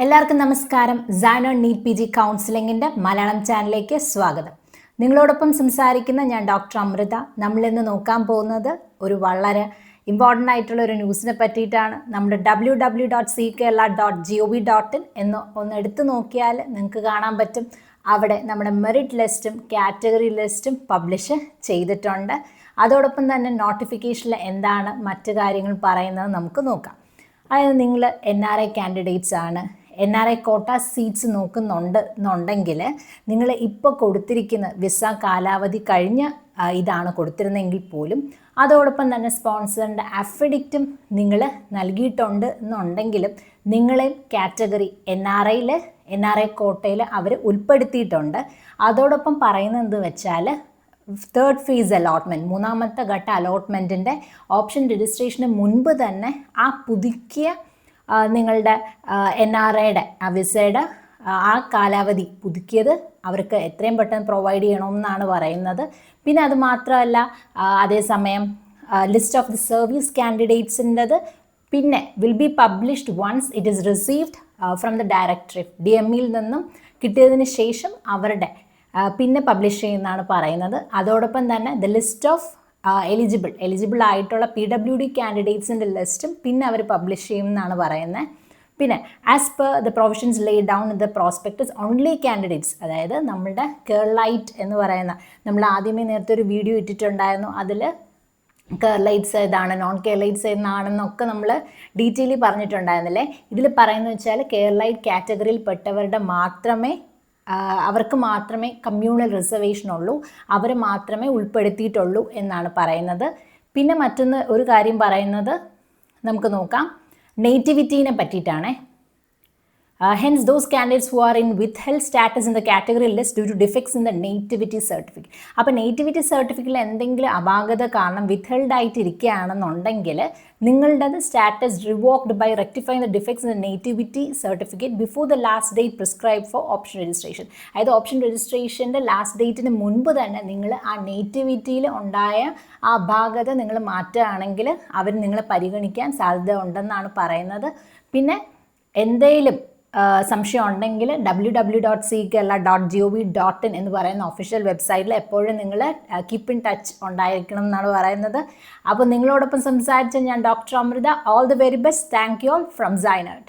എല്ലാവർക്കും നമസ്കാരം. സൈനോൺ NEET P G കൗൺസിലിങ്ങിൻ്റെ Malayalam ചാനലിലേക്ക് സ്വാഗതം. നിങ്ങളോടൊപ്പം സംസാരിക്കുന്ന ഞാൻ ഡോക്ടർ അമൃത. നമ്മളിന്ന് നോക്കാൻ പോകുന്നത് ഒരു വളരെ ഇമ്പോർട്ടൻ്റ് ആയിട്ടുള്ള ഒരു ന്യൂസിനെ പറ്റിയിട്ടാണ്. നമ്മുടെ www.ckla.gov.in എന്ന് ഒന്ന് എടുത്തു നോക്കിയാൽ നിങ്ങൾക്ക് കാണാൻ പറ്റും. അവിടെ നമ്മുടെ മെറിറ്റ് ലിസ്റ്റും കാറ്റഗറി ലിസ്റ്റും പബ്ലിഷ് ചെയ്തിട്ടുണ്ട്. അതോടൊപ്പം തന്നെ നോട്ടിഫിക്കേഷനിൽ എന്താണ് മറ്റു കാര്യങ്ങൾ പറയുന്നത് നമുക്ക് നോക്കാം. അതായത് നിങ്ങൾ NRI കാൻഡിഡേറ്റ്സ് ആണ്, NRI കോട്ട സീറ്റ്സ് നോക്കുന്നുണ്ട് എന്നുണ്ടെങ്കിൽ നിങ്ങൾ ഇപ്പോൾ കൊടുത്തിരിക്കുന്ന വിസ കാലാവധി കഴിഞ്ഞ ഇതാണ് കൊടുത്തിരുന്നെങ്കിൽ പോലും അതോടൊപ്പം തന്നെ സ്പോൺസറിൻ്റെ അഫിഡവിറ്റും നിങ്ങൾ നൽകിയിട്ടുണ്ട് എന്നുണ്ടെങ്കിലും നിങ്ങളെ കാറ്റഗറി NRI കോട്ടയിൽ അവർ ഉൾപ്പെടുത്തിയിട്ടുണ്ട്. അതോടൊപ്പം പറയുന്നത് എന്ത് വെച്ചാൽ തേർഡ് ഫേസ് അലോട്ട്മെൻറ്റ്, മൂന്നാമത്തെ ഘട്ട അലോട്ട്മെൻറ്റിൻ്റെ ഓപ്ഷൻ രജിസ്ട്രേഷന് മുൻപ് തന്നെ ആ പുതുക്കിയ നിങ്ങളുടെ NRIയുടെ ആ വിസയുടെ ആ കാലാവധി പുതുക്കിയത് അവർക്ക് എത്രയും പെട്ടെന്ന് പ്രൊവൈഡ് ചെയ്യണമെന്നാണ് പറയുന്നത്. പിന്നെ അത് മാത്രമല്ല, അതേസമയം ലിസ്റ്റ് ഓഫ് ദി സർവീസ് കാൻഡിഡേറ്റ്സിൻ്റെത് പിന്നെ will be published once it is received from the directorate. DMEയിൽ നിന്നും കിട്ടിയതിന് ശേഷം അവരുടെ പിന്നെ പബ്ലിഷ് ചെയ്യുന്നതാണ് പറയുന്നത്. അതോടൊപ്പം തന്നെ ദ ലിസ്റ്റ് ഓഫ് എലിജിബിൾ ആയിട്ടുള്ള PWD കാൻഡിഡേറ്റ്സിൻ്റെ ലിസ്റ്റും പിന്നെ അവർ പബ്ലിഷ് ചെയ്യുമെന്നാണ് പറയുന്നത്. പിന്നെ as per the provisions Leh down in the prospectus only candidates, അതായത് നമ്മുടെ കേരളൈറ്റ് എന്ന് പറയുന്ന, നമ്മൾ ആദ്യമേ നേരത്തെ ഒരു വീഡിയോ ഇട്ടിട്ടുണ്ടായിരുന്നു. അതിൽ കേരളൈറ്റ്സ് ഏതാണ്, നോൺ കേരളൈറ്റ്സ് ഏതാണെന്നൊക്കെ നമ്മൾ ഡീറ്റെയിലി പറഞ്ഞിട്ടുണ്ടായിരുന്നില്ലേ. ഇതിൽ പറയുന്നത് വെച്ചാൽ കേരളൈറ്റ് കാറ്റഗറിയിൽ പെട്ടവരുടെ അവർക്ക് മാത്രമേ കമ്മ്യൂണൽ റിസർവേഷൻ ഉള്ളൂ, അവർ മാത്രമേ ഉൾപ്പെടുത്തിയിട്ടുള്ളൂ എന്നാണ് പറയുന്നത്. പിന്നെ മറ്റൊന്ന് ഒരു കാര്യം പറയുന്നത് നമുക്ക് നോക്കാം, നേറ്റിവിറ്റീനെ പറ്റിയിട്ടാണ്. Hence those candidates who are in withheld status in the category list due to defects in the nativity certificate. അപ്പോൾ നേറ്റിവിറ്റി സർട്ടിഫിക്കറ്റിൽ എന്തെങ്കിലും അപാകത കാരണം വിത്ത്ഹെൽഡ് ആയിട്ട് ഇരിക്കുകയാണെന്നുണ്ടെങ്കിൽ നിങ്ങളുടേത് status revoked by rectifying the defects in the nativity certificate before the last date prescribe for option registration. അതായത് option രജിസ്ട്രേഷൻ്റെ ലാസ്റ്റ് ഡേറ്റിന് മുൻപ് തന്നെ നിങ്ങൾ ആ നേറ്റിവിറ്റിയിൽ ഉണ്ടായ ആ അപാകത നിങ്ങൾ മാറ്റുകയാണെങ്കിൽ അവർ നിങ്ങളെ പരിഗണിക്കാൻ സാധ്യത ഉണ്ടെന്നാണ് പറയുന്നത്. പിന്നെ എന്തെങ്കിലും സംശയം ഉണ്ടെങ്കിൽ www.ckla.gov.in എന്ന് പറയുന്ന ഒഫീഷ്യൽ വെബ്സൈറ്റിൽ എപ്പോഴും നിങ്ങൾ കീപ്പ് ഇൻ ടച്ച് ഉണ്ടായിരിക്കണം എന്നാണ് പറയുന്നത്. അപ്പോൾ നിങ്ങളോടൊപ്പം സംസാരിച്ച ഞാൻ doctor Amrita. All the very best. Thank you all from സൈനോൺ.